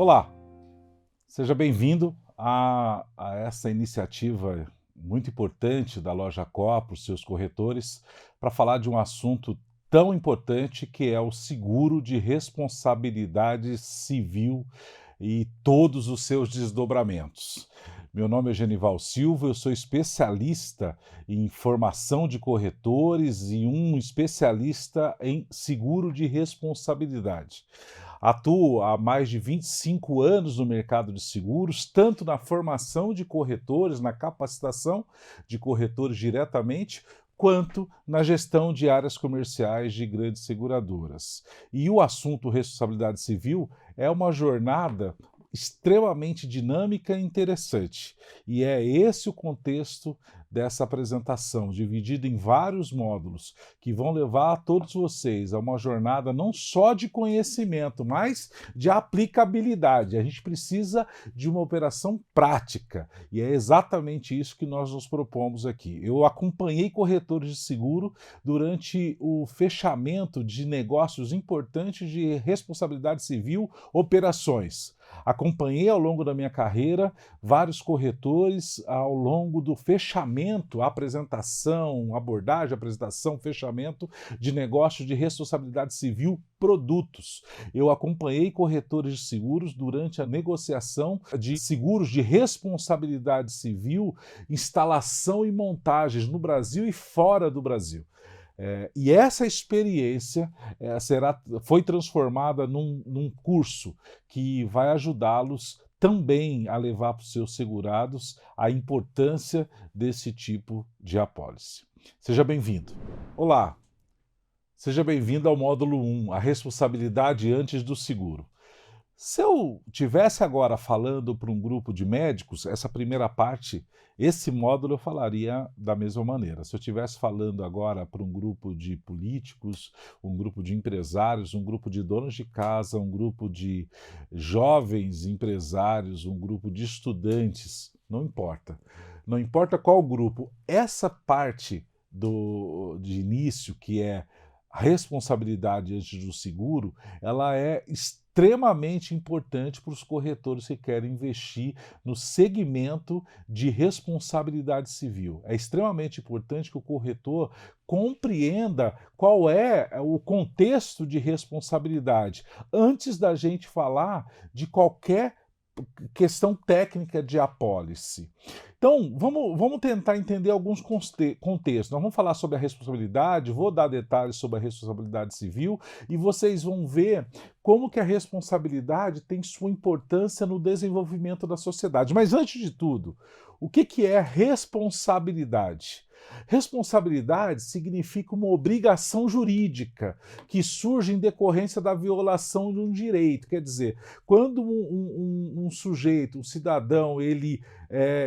Olá, seja bem-vindo a essa iniciativa muito importante da Loja Coa para os seus corretores, para falar de um assunto tão importante que é o seguro de responsabilidade civil e todos os seus desdobramentos. Meu nome é Genival Silva, eu sou especialista em formação de corretores e um especialista em seguro de responsabilidade. Atuo há mais de 25 anos no mercado de seguros, tanto na formação de corretores, na capacitação de corretores diretamente, quanto na gestão de áreas comerciais de grandes seguradoras. E o assunto responsabilidade civil é uma jornada extremamente dinâmica e interessante. E é esse o contexto dessa apresentação, dividida em vários módulos, que vão levar a todos vocês a uma jornada não só de conhecimento, mas de aplicabilidade. A gente precisa de uma operação prática, e é exatamente isso que nós nos propomos aqui. Eu acompanhei corretores de seguro durante o fechamento de negócios importantes de responsabilidade civil, operações. Acompanhei ao longo da minha carreira vários corretores ao longo do fechamento, apresentação, abordagem, apresentação, fechamento de negócios de responsabilidade civil, produtos. Eu acompanhei corretores de seguros durante a negociação de seguros de responsabilidade civil, instalação e montagens no Brasil e fora do Brasil. E essa experiência foi transformada num curso que vai ajudá-los também a levar para os seus segurados a importância desse tipo de apólice. Seja bem-vindo. Olá, seja bem-vindo ao módulo 1, a responsabilidade antes do seguro. Se eu tivesse agora falando para um grupo de médicos, essa primeira parte, esse módulo eu falaria da mesma maneira. Se eu estivesse falando agora para um grupo de políticos, um grupo de empresários, um grupo de donos de casa, um grupo de jovens empresários, um grupo de estudantes, não importa. Não importa qual grupo, essa parte de início, que é a responsabilidade antes do seguro, ela é extremamente importante para os corretores que querem investir no segmento de responsabilidade civil. É extremamente importante que o corretor compreenda qual é o contexto de responsabilidade antes da gente falar de qualquer questão técnica de apólice. Então, vamos tentar entender alguns contextos. Nós vamos falar sobre a responsabilidade, vou dar detalhes sobre a responsabilidade civil e vocês vão ver como que a responsabilidade tem sua importância no desenvolvimento da sociedade. Mas antes de tudo, o que é responsabilidade? Responsabilidade significa uma obrigação jurídica que surge em decorrência da violação de um direito. Quer dizer, quando um sujeito, um cidadão, ele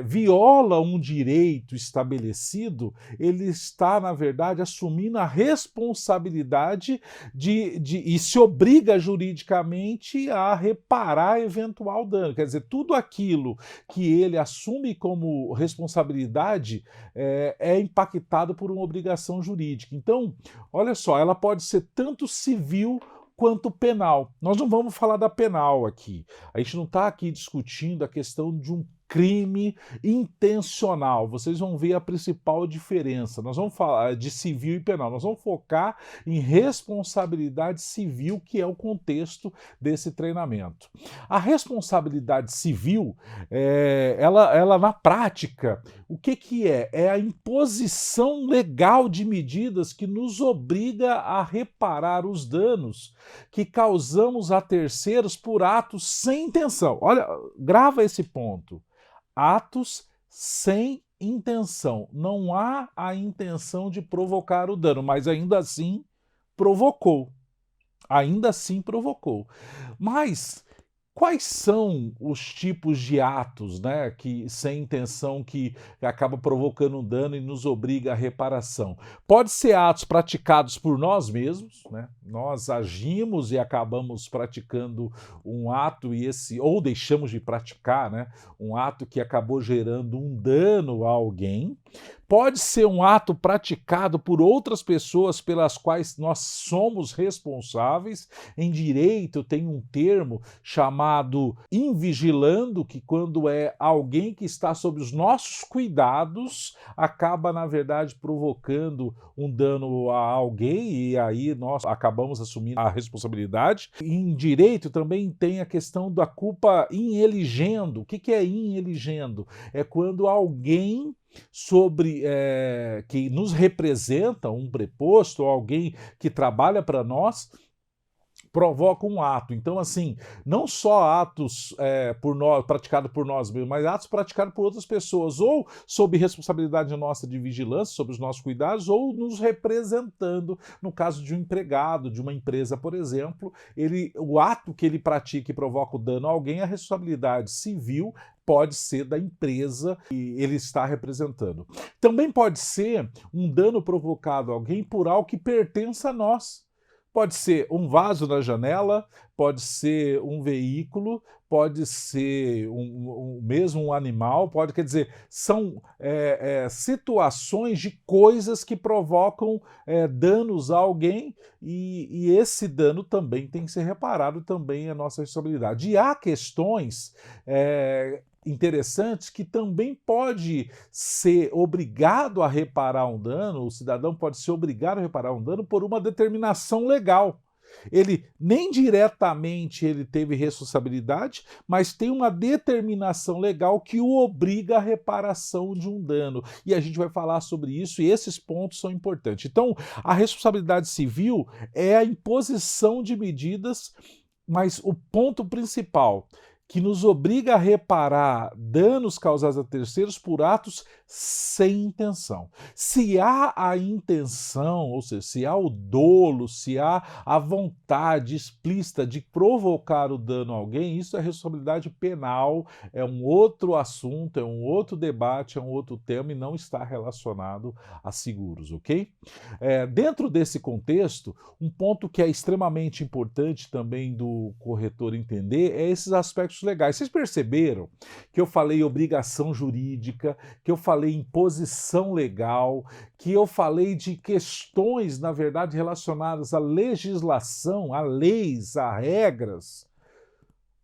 viola um direito estabelecido, ele está, na verdade, assumindo a responsabilidade e se obriga juridicamente a reparar eventual dano. Quer dizer, tudo aquilo que ele assume como responsabilidade é impactado por uma obrigação jurídica. Então, olha só, ela pode ser tanto civil quanto penal. Nós não vamos falar da penal aqui. A gente não está aqui discutindo a questão de um crime intencional. Vocês vão ver a principal diferença. Nós vamos falar de civil e penal. Nós vamos focar em responsabilidade civil, que é o contexto desse treinamento. A responsabilidade civil, ela na prática, o que é? É a imposição legal de medidas que nos obriga a reparar os danos que causamos a terceiros por atos sem intenção. Olha, grava esse ponto. Atos sem intenção. Não há a intenção de provocar o dano, mas ainda assim provocou. Ainda assim provocou. Mas quais são os tipos de atos, né, que sem intenção que acaba provocando um dano e nos obriga à reparação? Pode ser atos praticados por nós mesmos, né? Nós agimos e acabamos praticando um ato ou deixamos de praticar, né, um ato que acabou gerando um dano a alguém. Pode ser um ato praticado por outras pessoas pelas quais nós somos responsáveis. Em direito tem um termo chamado chamado invigilando, que quando é alguém que está sob os nossos cuidados, acaba, na verdade, provocando um dano a alguém e aí nós acabamos assumindo a responsabilidade. Em direito também tem a questão da culpa in eligendo. O que é in eligendo? É quando alguém que nos representa, um preposto, ou alguém que trabalha para nós, provoca um ato. Então, assim, não só atos praticados por nós mesmos, mas atos praticados por outras pessoas, ou sob responsabilidade nossa de vigilância, sob os nossos cuidados, ou nos representando, no caso de um empregado, de uma empresa, por exemplo, o ato que ele pratica e provoca o dano a alguém, a responsabilidade civil pode ser da empresa que ele está representando. Também pode ser um dano provocado a alguém por algo que pertence a nós. Pode ser um vaso na janela, pode ser um veículo, pode ser mesmo um animal, quer dizer, são situações de coisas que provocam danos a alguém e esse dano também tem que ser reparado, também é nossa responsabilidade. E há questões interessantes que também pode ser obrigado a reparar um dano, o cidadão pode ser obrigado a reparar um dano por uma determinação legal. Ele nem diretamente ele teve responsabilidade, mas tem uma determinação legal que o obriga à reparação de um dano. E a gente vai falar sobre isso e esses pontos são importantes. Então, a responsabilidade civil é a imposição de medidas, mas o ponto principal que nos obriga a reparar danos causados a terceiros por atos sem intenção. Se há a intenção, ou seja, se há o dolo, se há a vontade explícita de provocar o dano a alguém, isso é responsabilidade penal, é um outro assunto, é um outro debate, é um outro tema e não está relacionado a seguros, ok? Dentro desse contexto, um ponto que é extremamente importante também do corretor entender é esses aspectos legais. Vocês perceberam que eu falei obrigação jurídica, que eu falei imposição legal, que eu falei de questões, na verdade, relacionadas à legislação, a leis, a regras?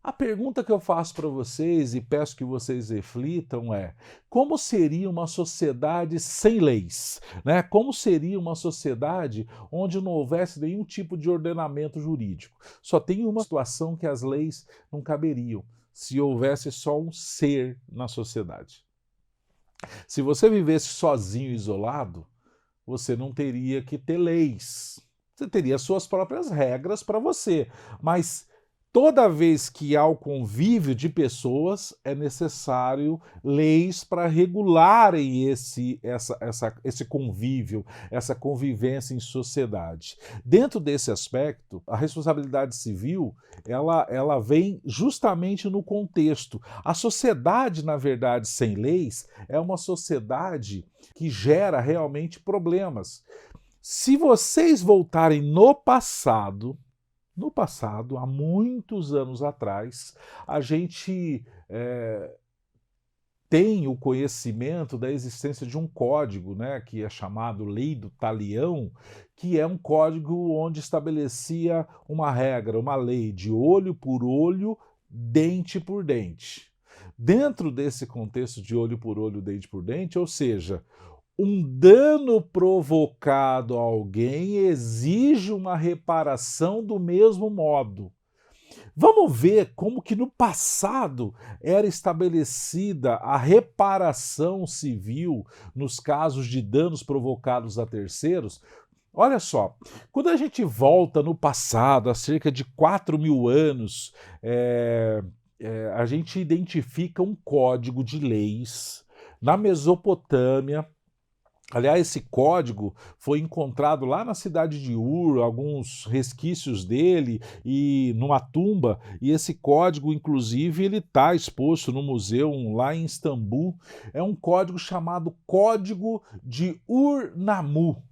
A pergunta que eu faço para vocês e peço que vocês reflitam é: como seria uma sociedade sem leis? Né? Como seria uma sociedade onde não houvesse nenhum tipo de ordenamento jurídico? Só tem uma situação que as leis não caberiam: se houvesse só um ser na sociedade. Se você vivesse sozinho, isolado, você não teria que ter leis. Você teria suas próprias regras para você, mas toda vez que há o convívio de pessoas, é necessário leis para regularem esse convívio, essa convivência em sociedade. Dentro desse aspecto, a responsabilidade civil, ela vem justamente no contexto. A sociedade, na verdade, sem leis, é uma sociedade que gera realmente problemas. Se vocês voltarem no passado, há muitos anos atrás, a gente tem o conhecimento da existência de um código, né, que é chamado Lei do Talião, que é um código onde estabelecia uma regra, uma lei de olho por olho, dente por dente. Dentro desse contexto de olho por olho, dente por dente, ou seja, um dano provocado a alguém exige uma reparação do mesmo modo. Vamos ver como que no passado era estabelecida a reparação civil nos casos de danos provocados a terceiros. Olha só, quando a gente volta no passado, há cerca de 4.000 anos, a gente identifica um código de leis na Mesopotâmia. Aliás, esse código foi encontrado lá na cidade de Ur, alguns resquícios dele e numa tumba, e esse código, inclusive, ele está exposto no museu lá em Istambul. É um código chamado Código de Ur-Nammu.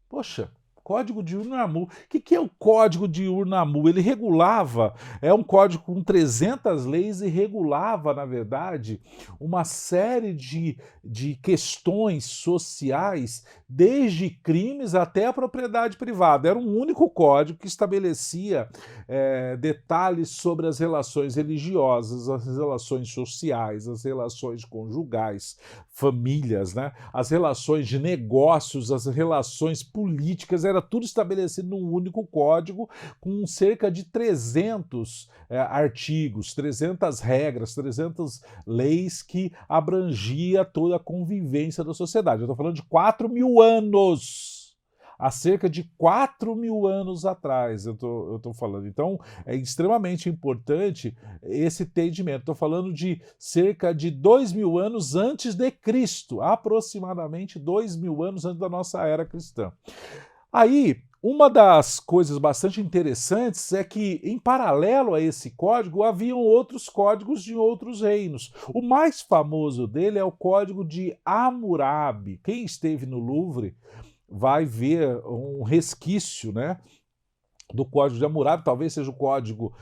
Poxa, Código de Urnamu. O que é o Código de Urnamu? Ele regulava, é um código com 300 leis e regulava, na verdade, uma série de questões sociais, desde crimes até a propriedade privada. Era um único código que estabelecia detalhes sobre as relações religiosas, as relações sociais, as relações conjugais, famílias, né? As relações de negócios, as relações políticas, era tudo estabelecido num único código, com cerca de 300 artigos, 300 regras, 300 leis que abrangia toda a convivência da sociedade. Eu estou falando de 4.000 anos. Há cerca de 4.000 anos atrás, eu estou falando. Então, é extremamente importante esse entendimento. Estou falando de cerca de 2.000 anos antes de Cristo, aproximadamente 2.000 anos antes da nossa era cristã. Aí, uma das coisas bastante interessantes é que, em paralelo a esse código, haviam outros códigos de outros reinos. O mais famoso dele é o Código de Hammurabi. Quem esteve no Louvre vai ver um resquício, né, do Código de Hammurabi. Talvez seja o código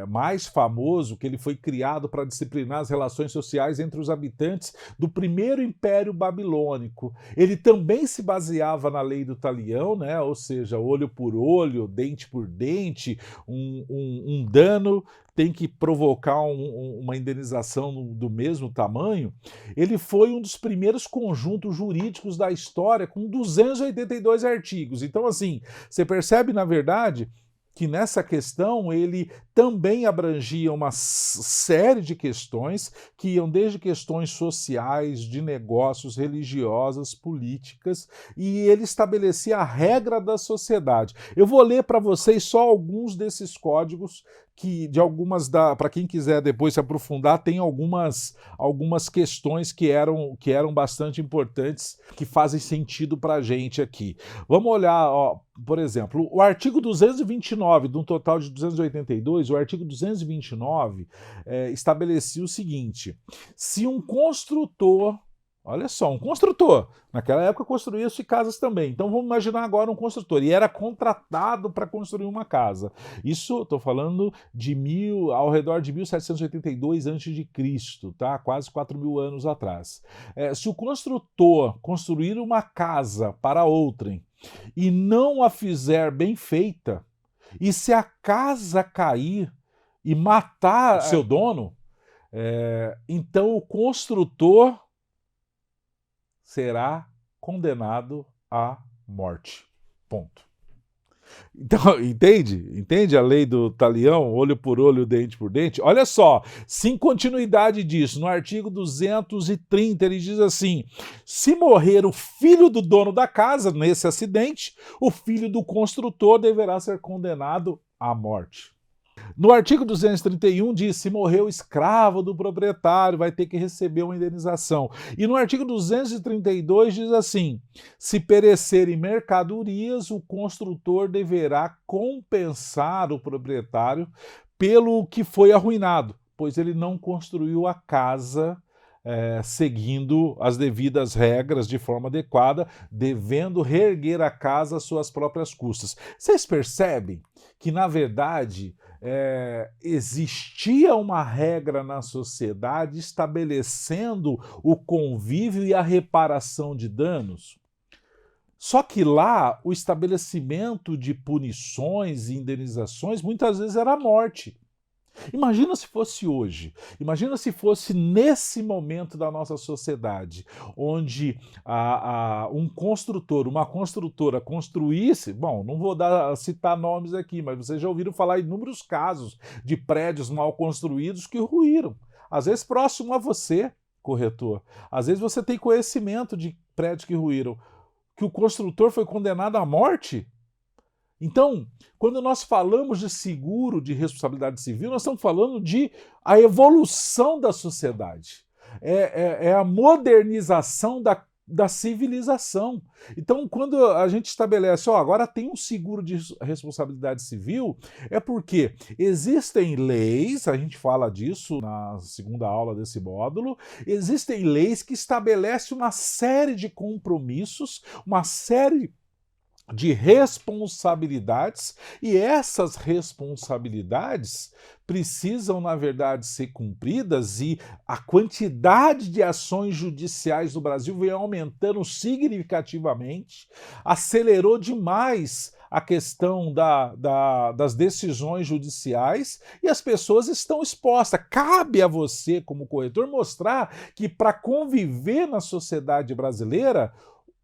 mais famoso, que ele foi criado para disciplinar as relações sociais entre os habitantes do primeiro Império Babilônico. Ele também se baseava na lei do talião, né? Ou seja, olho por olho, dente por dente, um dano tem que provocar uma indenização do mesmo tamanho. Ele foi um dos primeiros conjuntos jurídicos da história, com 282 artigos. Então, assim, você percebe, na verdade, que nessa questão ele também abrangia uma série de questões que iam desde questões sociais, de negócios, religiosas, políticas, e ele estabelecia a regra da sociedade. Eu vou ler para vocês só alguns desses códigos, para quem quiser depois se aprofundar, tem algumas questões que eram bastante importantes, que fazem sentido para a gente aqui. Vamos olhar, ó, por exemplo, o artigo 229, de um total de 282, o artigo 229 estabelecia o seguinte: se um construtor, olha só, um construtor, naquela época construía-se casas também, então vamos imaginar agora um construtor, e era contratado para construir uma casa. Isso, estou falando ao redor de 1782 a.C., tá? Quase 4.000 anos atrás. Se o construtor construir uma casa para outrem e não a fizer bem feita, e se a casa cair e matar o seu dono, então o construtor será condenado à morte. Ponto. Então, entende a lei do talião, olho por olho, dente por dente? Olha só, sem continuidade disso, no artigo 230 ele diz assim: se morrer o filho do dono da casa nesse acidente, o filho do construtor deverá ser condenado à morte. No artigo 231 diz: se morreu o escravo do proprietário, vai ter que receber uma indenização. E no artigo 232 diz assim: se perecerem mercadorias, o construtor deverá compensar o proprietário pelo que foi arruinado, pois ele não construiu a casa seguindo as devidas regras de forma adequada, devendo reerguer a casa às suas próprias custas. Vocês percebem que, na verdade, existia uma regra na sociedade estabelecendo o convívio e a reparação de danos? Só que lá o estabelecimento de punições e indenizações muitas vezes era a morte. Imagina se fosse hoje, imagina se fosse nesse momento da nossa sociedade, onde um construtor, uma construtora construísse, bom, não vou citar nomes aqui, mas vocês já ouviram falar em inúmeros casos de prédios mal construídos que ruíram, às vezes próximo a você, corretor, às vezes você tem conhecimento de prédios que ruíram, que o construtor foi condenado à morte. Então, quando nós falamos de seguro de responsabilidade civil, nós estamos falando de a evolução da sociedade. É a modernização da civilização. Então, quando a gente estabelece, agora tem um seguro de responsabilidade civil, é porque existem leis, a gente fala disso na segunda aula desse módulo, existem leis que estabelecem uma série de compromissos, uma série de responsabilidades, e essas responsabilidades precisam, na verdade, ser cumpridas, e a quantidade de ações judiciais no Brasil vem aumentando significativamente, acelerou demais a questão das decisões judiciais e as pessoas estão expostas. Cabe a você, como corretor, mostrar que para conviver na sociedade brasileira,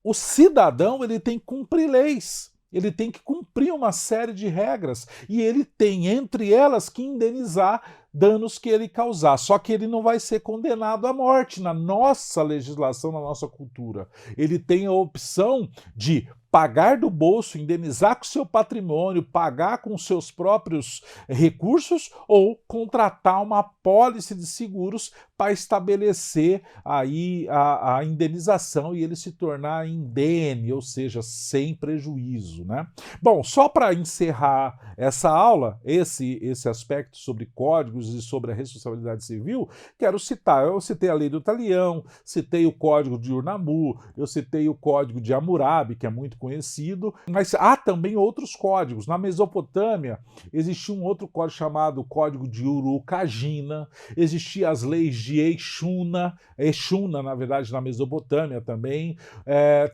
o cidadão ele tem que cumprir leis, ele tem que cumprir uma série de regras e ele tem, entre elas, que indenizar danos que ele causar. Só que ele não vai ser condenado à morte na nossa legislação, na nossa cultura. Ele tem a opção de pagar do bolso, indenizar com seu patrimônio, pagar com seus próprios recursos ou contratar uma apólice de seguros para estabelecer aí a indenização e ele se tornar indene, ou seja, sem prejuízo, né? Bom, só para encerrar essa aula, esse aspecto sobre códigos e sobre a responsabilidade civil, quero citar, eu citei a lei do Talião, citei o código de Urnamu, eu citei o código de Hammurabi, que é muito conhecido, mas há também outros códigos. Na Mesopotâmia existia um outro código chamado Código de Urukagina, existiam as leis de Exuna, na verdade, na Mesopotâmia também,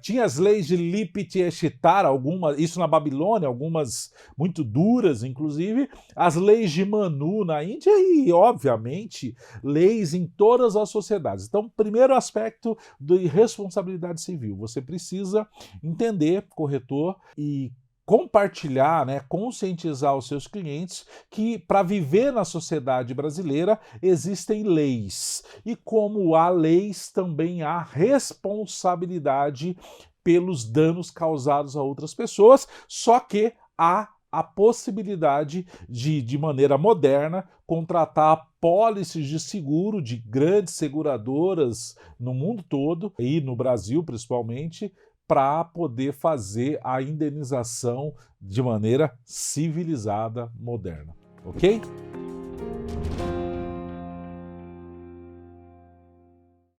tinha as leis de Lipit e Eshitar, algumas, isso na Babilônia, algumas muito duras, inclusive, as leis de Manu na Índia e, obviamente, leis em todas as sociedades. Então, primeiro aspecto de responsabilidade civil, você precisa entender, corretor, e compartilhar, né, conscientizar os seus clientes que para viver na sociedade brasileira existem leis e como há leis também há responsabilidade pelos danos causados a outras pessoas, só que há a possibilidade de maneira moderna, contratar apólices de seguro de grandes seguradoras no mundo todo, e no Brasil principalmente, para poder fazer a indenização de maneira civilizada, moderna. Ok?